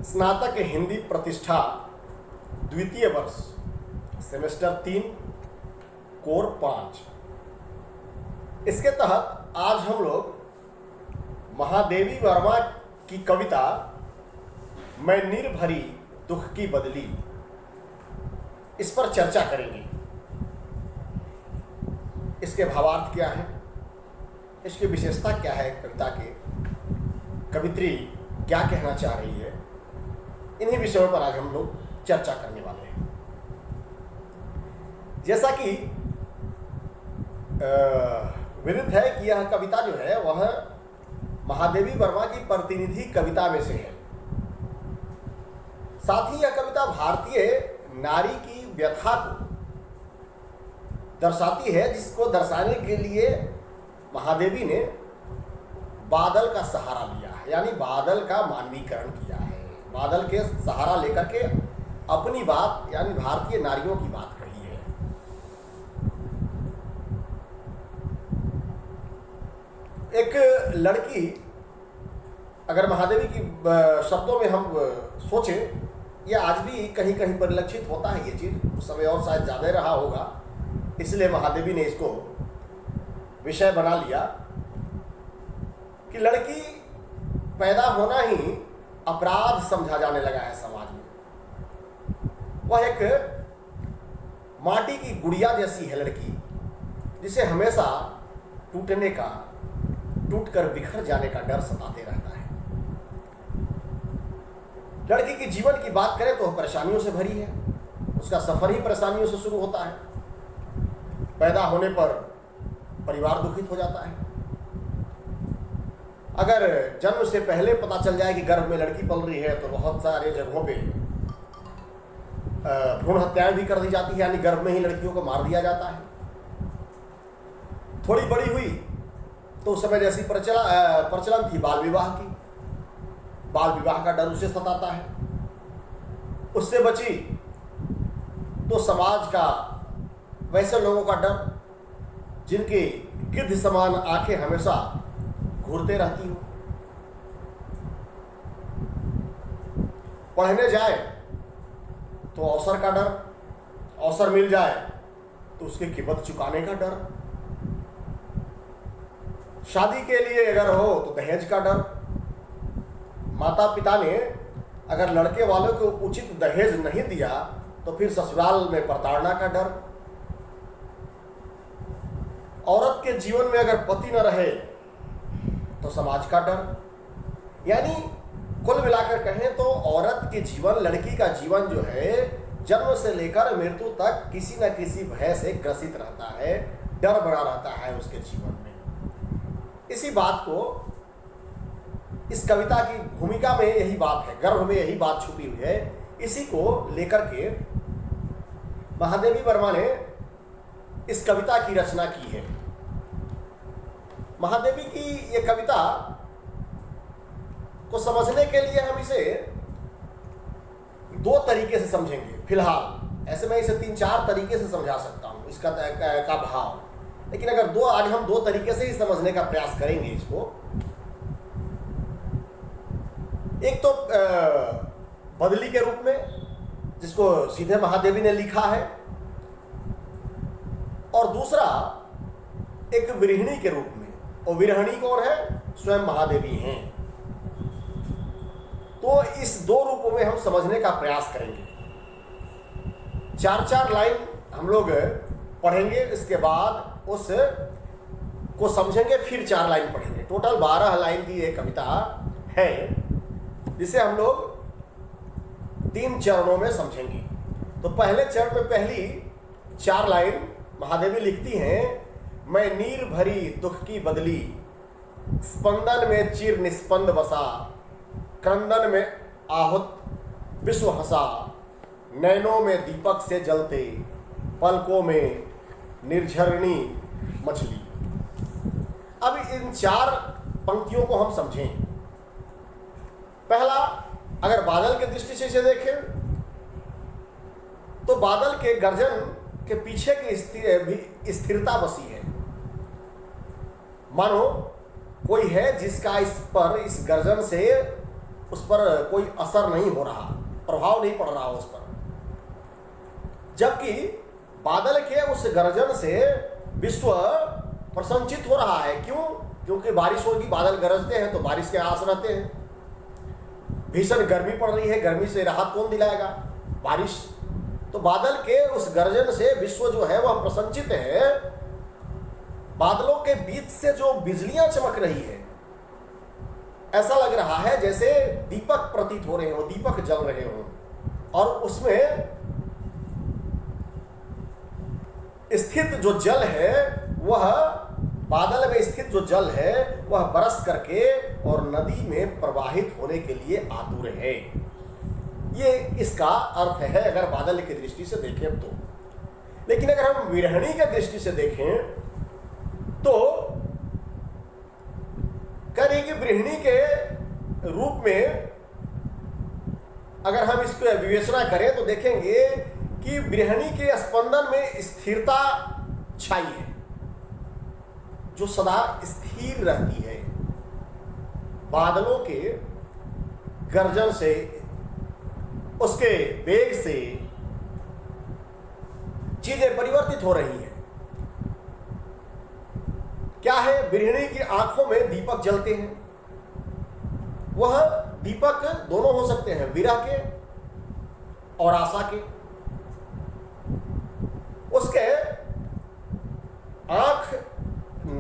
स्नातक हिंदी प्रतिष्ठा द्वितीय वर्ष सेमेस्टर 3 कोर 5। इसके तहत आज हम लोग महादेवी वर्मा की कविता मैं नीर भरी दुख की बदली इस पर चर्चा करेंगे। इसके भावार्थ क्या है, इसकी विशेषता क्या है, कविता के कवित्री क्या कहना चाह रही है, इन्हीं विषयों पर आज हम लोग चर्चा करने वाले हैं। जैसा कि विदित है कि यह कविता जो है वह महादेवी वर्मा की प्रतिनिधि कविता में से है। साथ ही यह कविता भारतीय नारी की व्यथा को दर्शाती है, जिसको दर्शाने के लिए महादेवी ने बादल का सहारा लिया है, यानी बादल का मानवीकरण किया है। बादल के सहारा लेकर के अपनी बात यानी भारतीय नारियों की बात कही है। एक लड़की, अगर महादेवी की शब्दों में हम सोचें, यह आज भी कहीं कहीं परिलक्षित होता है ये चीज, उस समय और शायद ज़्यादा रहा होगा, इसलिए महादेवी ने इसको विषय बना लिया कि लड़की पैदा होना ही अपराध समझा जाने लगा है समाज में। वह एक माटी की गुड़िया जैसी है लड़की, जिसे हमेशा टूटने का, टूटकर बिखर जाने का डर सताते रहता है। लड़की के जीवन की बात करें तो परेशानियों से भरी है, उसका सफर ही परेशानियों से शुरू होता है। पैदा होने पर परिवार दुखित हो जाता है। अगर जन्म से पहले पता चल जाए कि गर्भ में लड़की पल रही है तो बहुत सारे जगहों पे भ्रूण हत्याएं भी कर दी जाती है, यानी गर्भ में ही लड़कियों को मार दिया जाता है। थोड़ी बड़ी हुई तो उस समय जैसी प्रचलन थी बाल विवाह की, बाल विवाह का डर उसे सताता है। उससे बची तो समाज का, वैसे लोगों का डर जिनकी गिद्ध समान आंखें हमेशा घूरते रहती हो। पढ़ने जाए तो अवसर का डर, अवसर मिल जाए तो उसकी कीमत चुकाने का डर, शादी के लिए अगर हो तो दहेज का डर। माता पिता ने अगर लड़के वालों को उचित दहेज नहीं दिया तो फिर ससुराल में प्रताड़ना का डर। औरत के जीवन में अगर पति न रहे तो समाज का डर। यानी कुल मिलाकर कहें तो औरत के जीवन, लड़की का जीवन जो है, जन्म से लेकर मृत्यु तक किसी न किसी भय से ग्रसित रहता है, डर बना रहता है उसके जीवन में। इसी बात को, इस कविता की भूमिका में यही बात है, गर्भ में यही बात छुपी हुई है। इसी को लेकर के महादेवी वर्मा ने इस कविता की रचना की है। महादेवी की ये कविता को समझने के लिए हम इसे दो तरीके से समझेंगे। फिलहाल ऐसे मैं इसे 3-4 तरीके से समझा सकता हूं इसका का भाव, लेकिन अगर आज हम 2 तरीके से ही समझने का प्रयास करेंगे इसको। एक तो बदली के रूप में, जिसको सीधे महादेवी ने लिखा है, और दूसरा एक विरहिणी के रूप में, और विरहिणी कौन है? स्वयं महादेवी हैं। तो इस 2 रूपों में हम समझने का प्रयास करेंगे। 4-4 लाइन हम लोग पढ़ेंगे, इसके बाद उस को समझेंगे, फिर 4 लाइन पढ़ेंगे। टोटल 12 लाइन की ये कविता है, जिसे हम लोग 3 चरणों में समझेंगे। तो पहले चरण में पहली 4 लाइन महादेवी लिखती हैं, मैं नीर भरी दुख की बदली, स्पंदन में चिर निस्पंद बसा, क्रंदन में आहुत विश्व हंसा, नैनों में दीपक से जलते, पलकों में निर्झरणी मछली। अब इन 4 पंक्तियों को हम समझें। पहला, अगर बादल की दृष्टि से इसे देखें तो बादल के गर्जन के पीछे की स्थिरता बसी है। मानो कोई है जिसका इस गर्जन से उस पर कोई असर नहीं हो रहा, प्रभाव नहीं पड़ रहा उस पर। जबकि बादल के उस गर्जन से विश्व प्रसन्नचित हो रहा है। क्यों? क्योंकि बारिश होगी, बादल गरजते हैं तो बारिश के आस रहते हैं। भीषण गर्मी पड़ रही है, गर्मी से राहत कौन दिलाएगा? बारिश। तो बादल के उस गर्जन से विश्व जो है वह प्रसन्नचित है। बादलों के बीच से जो बिजलियां चमक रही है, ऐसा लग रहा है जैसे दीपक प्रतीत हो रहे हो, दीपक जल रहे हो, और उसमें स्थित जो जल है वह, बादल में स्थित जो जल है वह बरस करके और नदी में प्रवाहित होने के लिए आतुर है। ये इसका अर्थ है अगर बादल की दृष्टि से देखें तो। लेकिन अगर हम विरहणी की दृष्टि से देखें तो कह रही कि गृहिणी के रूप में अगर हम इसको विवेचना करें तो देखेंगे कि गृहिणी के स्पंदन में स्थिरता छाई है, जो सदा स्थिर रहती है। बादलों के गर्जन से, उसके वेग से चीजें परिवर्तित हो रही हैं। क्या है? गृहिणी की आंखों में दीपक जलते हैं। वह दीपक दोनों हो सकते हैं, विरह के और आशा के। उसके आंख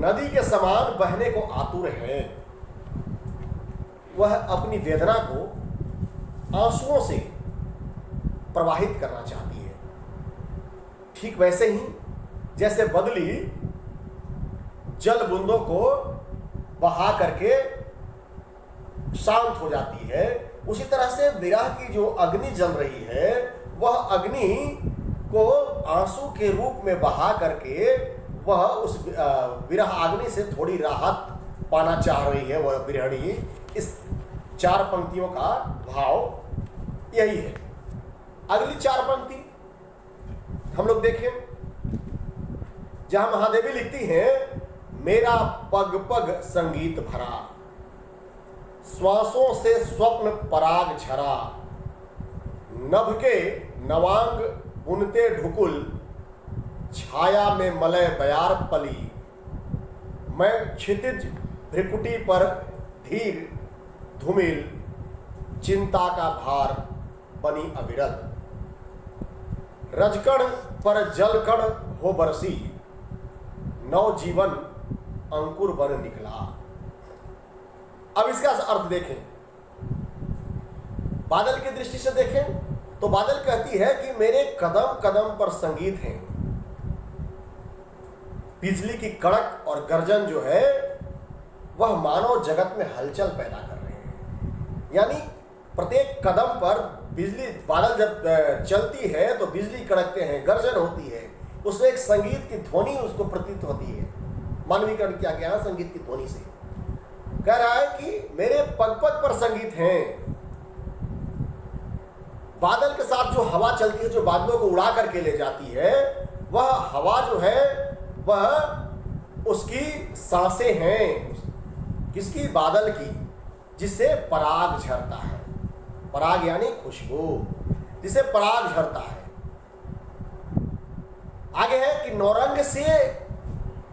नदी के समान बहने को आतुर है। वह अपनी वेदना को आंसुओं से प्रवाहित करना चाहती है। ठीक वैसे ही जैसे बदली जल बूंदों को बहा करके शांत हो जाती है, उसी तरह से विरह की जो अग्नि जल रही है वह अग्नि को आंसू के रूप में बहा करके वह उस विरह अग्नि से थोड़ी राहत पाना चाह रही है वह गृहिणी। इस 4 पंक्तियों का भाव यही है। अगली 4 पंक्ति हम लोग देखें, जहां महादेवी लिखती हैं, मेरा पग पग संगीत भरा, श्वासों से स्वप्न पराग झरा, नभ के नवांग बुनते ढुकुल, छाया में मलय बयार पली, मैं क्षितिज भ्रिकुटी पर धीर धूमिल, चिंता का भार बनी अविरल, रजकण पर जलकण हो बरसी, नव जीवन अंकुर बन निकला। अब इसका अर्थ देखें, बादल की दृष्टि से देखें तो बादल कहती है कि मेरे कदम कदम पर संगीत है। बिजली की कड़क और गर्जन जो है वह मानव जगत में हलचल पैदा कर रहे हैं। यानी प्रत्येक कदम पर बिजली, बादल जब चलती है तो बिजली कड़कते हैं, गर्जन होती है, उसमें एक संगीत की ध्वनि उसको प्रतीत होती है। मानवीकरण किया गया है संगीत की ध्वनि से। कह रहा है कि मेरे पग पग पर संगीत है। बादल के साथ जो हवा चलती है, जो बादलों को उड़ा करके ले जाती है, वह हवा जो है वह उसकी सांसें हैं। किसकी? बादल की, जिससे पराग झरता है। पराग यानी खुशबू, जिसे पराग झरता है। आगे है कि नौरंग से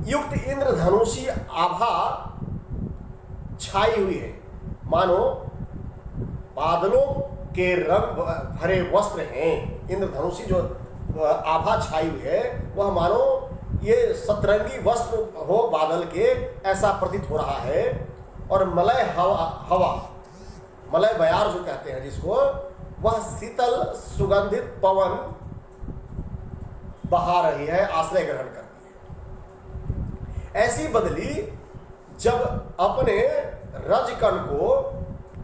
युक्त इंद्रधनुषी आभा छाई हुई है, मानो बादलों के रंग भरे वस्त्र हैं। इंद्रधनुषी जो आभा छाई हुई है वह मानो ये सतरंगी वस्त्र हो बादल के, ऐसा प्रतीत हो रहा है। और मलय हवा मलय बयार जो कहते हैं जिसको, वह शीतल सुगंधित पवन बहा रही है, आश्रय ग्रहण करती है। ऐसी बदली जब अपने रजकण को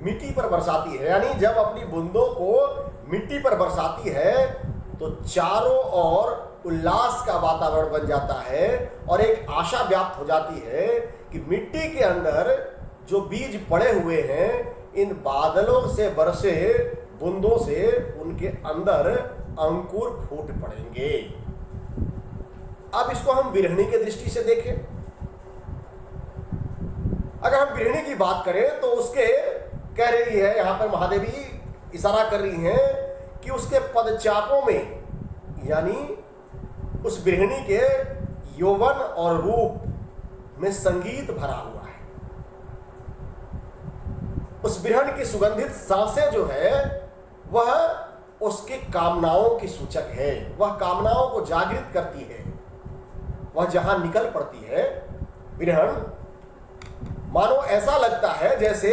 मिट्टी पर बरसाती है, यानी जब अपनी बूंदों को मिट्टी पर बरसाती है, तो चारों ओर उल्लास का वातावरण बन जाता है और एक आशा व्याप्त हो जाती है कि मिट्टी के अंदर जो बीज पड़े हुए हैं, इन बादलों से बरसे बूंदों से उनके अंदर अंकुर फूट पड़ेंगे। अब इसको हम गृहिणी की दृष्टि से देखें। अगर हम गृहिणी की बात करें तो उसके कह रही है, यहाँ पर महादेवी इशारा कर रही हैं कि उसके पदचापों में, यानी उस गृहिणी के यौवन और रूप में संगीत भरा हुआ है। उस विरहण की सुगंधित सांसें जो है वह उसके कामनाओं की सूचक है, वह कामनाओं को जागृत करती है। वह जहां निकल पड़ती है विरहण, मानो ऐसा लगता है जैसे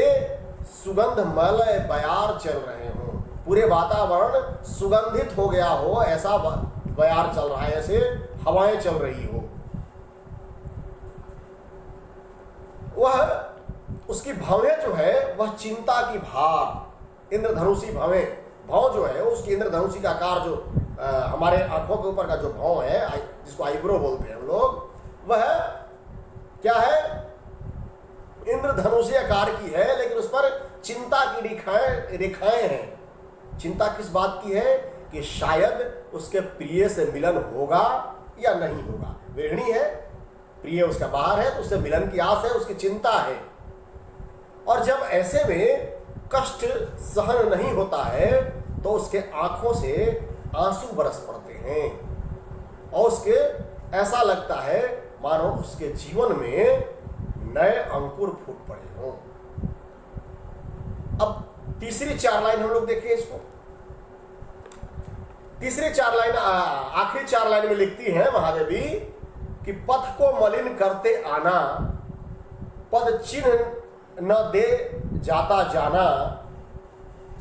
सुगंधमय बयार चल रहे हों, पूरे वातावरण सुगंधित हो गया हो, ऐसा बयार चल रहा है, ऐसे हवाएं चल रही हो। वह उसकी भवें जो है वह चिंता की भाव, इंद्रधनुषी भवें, भाव जो है उसकी इंद्रधनुषी का आकार जो हमारे आंखों के ऊपर का जो भाव है, जिसको आईब्रो बोलते हैं हम लोग, वह क्या है, इंद्रधनुषी आकार की है, लेकिन उस पर चिंता की रेखाएं हैं। चिंता किस बात की है कि शायद उसके प्रिय से मिलन होगा या नहीं होगा। गृहिणी है, प्रिय उसका बाहर है, तो उससे मिलन की आस है, उसकी चिंता है। और जब ऐसे में कष्ट सहन नहीं होता है तो उसके आंखों से आंसू बरस पड़ते हैं और उसके ऐसा लगता है मानो उसके जीवन में नए अंकुर फूट पड़े हों। अब तीसरी 4 लाइन हम लोग देखें इसको। तीसरी 4 लाइन, आखिरी 4 लाइन में लिखती है महादेवी कि पथ को मलिन करते आना, पद चिन्ह न दे जाता जाना,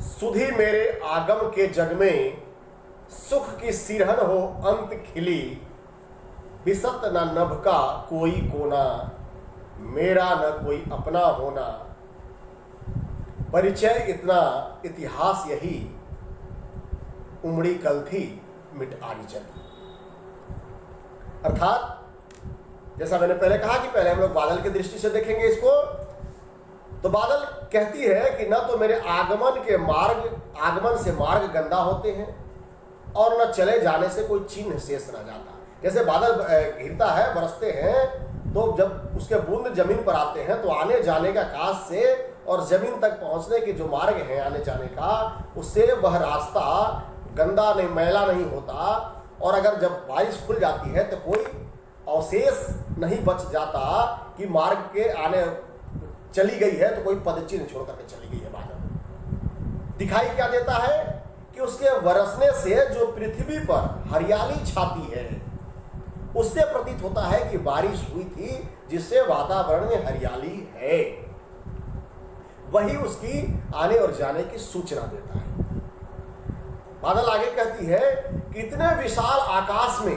सुधी मेरे आगम के जग में, सुख की सिरहन हो अंत खिली, बिसत न नभ का कोई कोना, मेरा न कोई अपना होना, परिचय इतना इतिहास यही, उमड़ी कल थी मिट आरी चली। अर्थात जैसा मैंने पहले कहा कि पहले हम लोग बादल की दृष्टि से देखेंगे इसको, तो बादल कहती है कि न तो मेरे आगमन से मार्ग गंदा होते हैं और न चले जाने से कोई चिन्ह शेष रह जाता। जैसे बादल घिरता है, बरसते हैं, तो जब उसके बूंद जमीन पर आते हैं तो आने जाने का काज से और जमीन तक पहुंचने के जो मार्ग है आने जाने का, उससे वह रास्ता गंदा नहीं, मैला नहीं होता। और अगर जब बारिश खुल जाती है तो कोई अवशेष नहीं बच जाता कि मार्ग के आने चली गई है, तो कोई पदचिन्ह छोड़ करके चली गई है। बादल दिखाई क्या देता है कि उसके बरसने से जो पृथ्वी पर हरियाली छाती है, उससे प्रतीत होता है कि बारिश हुई थी, जिससे वातावरण में हरियाली है, वही उसकी आने और जाने की सूचना देता है। बादल आगे कहती है कि इतने विशाल आकाश में,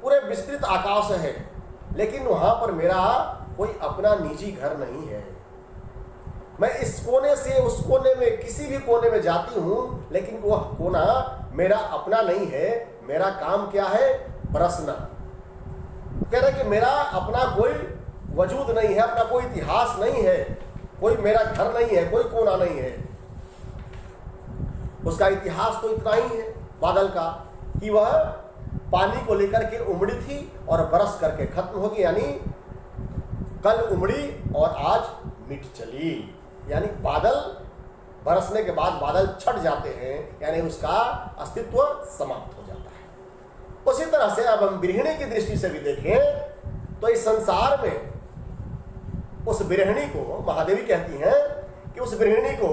पूरे विस्तृत आकाश है, लेकिन वहां पर मेरा कोई अपना निजी घर नहीं है। मैं इस कोने से उस कोने में, किसी भी कोने में जाती हूं, लेकिन वह कोना मेरा अपना नहीं है। मेरा काम क्या है? बरसना। कह रहे कि मेरा अपना कोई वजूद नहीं है, अपना कोई इतिहास नहीं है, कोई मेरा घर नहीं है, कोई कोना नहीं है। उसका इतिहास तो इतना ही है बादल का कि वह पानी को लेकर के उमड़ी थी और बरस करके खत्म होगी, यानी कल उमड़ी और आज मिट चली। यानी बादल बरसने के बाद बादल छट जाते हैं, यानी उसका अस्तित्व समाप्त हो जाता है। उसी तरह से अब हम गृहिणी की दृष्टि से भी देखें तो इस संसार में उस गृहिणी को महादेवी कहती हैं कि उस गृहिणी को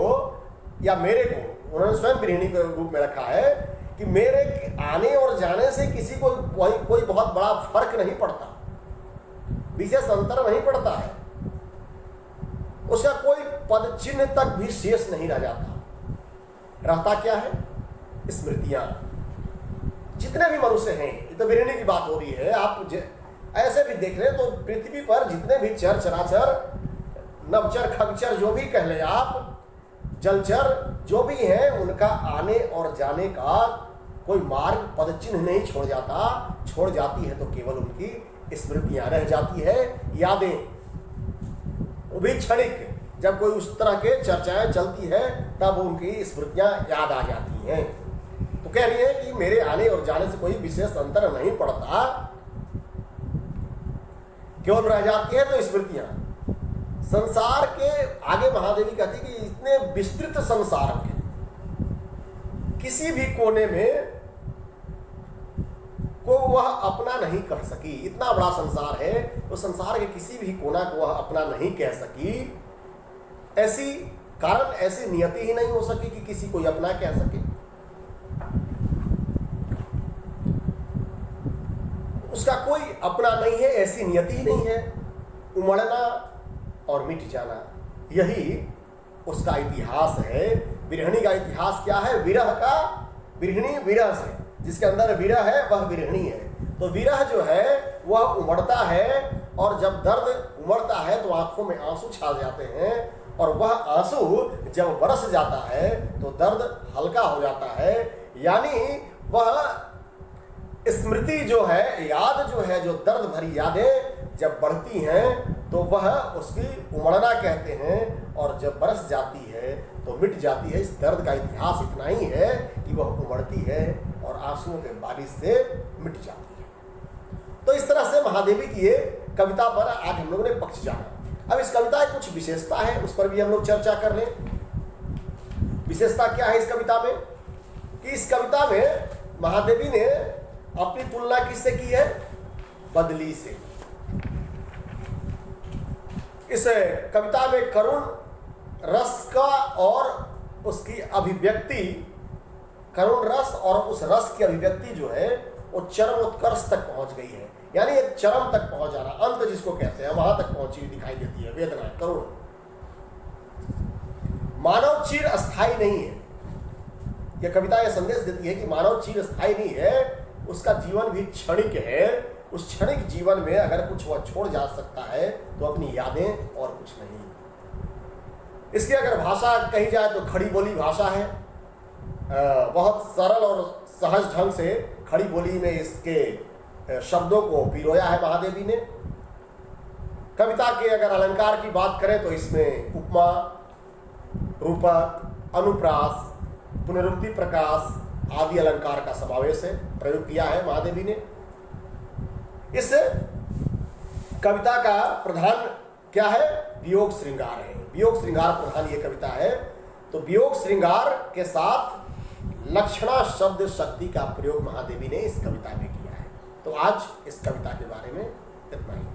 या मेरे को, उन्होंने स्वयं गृहिणी के रूप में रखा है कि मेरे आने और जाने से किसी को कोई बहुत बड़ा फर्क नहीं पड़ता, विशेष अंतर नहीं पड़ता है। उसका कोई पद चिन्ह तक भी शेष नहीं रह जाता। रहता क्या है? स्मृतियां। जितने भी मनुष्य हैं, ये तो गृहिणी की बात हो रही है, आप ऐसे भी देख रहे तो पृथ्वी पर जितने भी चर चराचर, नवचर, खगचर, जो भी कह लें आप, जलचर जो भी हैं, उनका आने और जाने का कोई मार्ग, पद चिन्ह नहीं छोड़ जाता। छोड़ जाती है तो केवल उनकी स्मृतियां रह जाती है, यादें, वो भी क्षणिक। जब कोई उस तरह के चर्चाएं चलती है तब उनकी स्मृतियां याद आ जाती हैं। तो कह रही है कि मेरे आने और जाने से कोई विशेष अंतर नहीं पड़ता, केवल रह जाती है तो स्मृतियां। संसार के आगे महादेवी कहती कि इतने विस्तृत संसार के किसी भी कोने में को वह अपना नहीं कर सकी। इतना बड़ा संसार है, उस संसार के किसी भी कोना को वह अपना नहीं कह सकी। ऐसी कारण, ऐसी नियति ही नहीं हो सकी कि किसी को अपना कह सके। उसका कोई अपना नहीं है, ऐसी नियति ही नहीं है। उमड़ना और मिट जाना, यही उसका इतिहास है। विरहिणी का इतिहास क्या है? विरह का, विरहिणी विरह से, जिसके अंदर विरह है वह विरहिणी है। तो विरह जो है वह उमड़ता है, और जब दर्द उमड़ता है तो आंखों में आंसू छा जाते हैं, और वह आंसू जब बरस जाता है तो दर्द हल्का हो जाता है। यानी वह स्मृति जो है, याद जो है, जो दर्द भरी यादें जब बढ़ती हैं तो वह उसकी उमड़ना कहते हैं, और जब बरस जाती है तो मिट जाती है। इस दर्द का इतिहास इतना ही है कि वह उमड़ती है और आंसुओं के बारिश से मिट जाती है। तो इस तरह से महादेवी की ये कविता पर आज हम लोगों ने पक्ष जाना। अब इस कविता की कुछ विशेषता है, उस पर भी हम लोग चर्चा कर लें। विशेषता क्या है इस कविता में? कि इस कविता में महादेवी ने अपनी तुलना किससे की है? बदली से। इस कविता में करुण रस का और उसकी अभिव्यक्ति, करुण रस और उस रस की अभिव्यक्ति जो है वो चरम उत्कर्ष तक पहुंच गई है। यानी एक चरम तक पहुंच जाना, अंत जिसको कहते हैं, वहां तक पहुंची दिखाई देती है वेदना करुण। मानव चिर अस्थाई नहीं है। यह कविता यह संदेश देती है कि मानव चिर अस्थाई नहीं है, उसका जीवन भी क्षणिक है। उस क्षणिक जीवन में अगर कुछ वह छोड़ जा सकता है तो अपनी यादें, और कुछ नहीं। इसकी अगर भाषा कही जाए तो खड़ी बोली भाषा है। बहुत सरल और सहज ढंग से खड़ी बोली में इसके शब्दों को पिरोया है महादेवी ने। कविता के अगर अलंकार की बात करें तो इसमें उपमा, रूपक, अनुप्रास, पुनरुक्ति, प्रकाश आदि अलंकार का समावेश है, प्रयोग किया है महादेवी ने। इस कविता का प्रधान क्या है? वियोग श्रृंगार है। वियोग श्रृंगार प्रधान ये कविता है। तो वियोग श्रृंगार के साथ लक्षणा शब्द शक्ति का प्रयोग महादेवी ने इस कविता में किया है। तो आज इस कविता के बारे में इतना ही।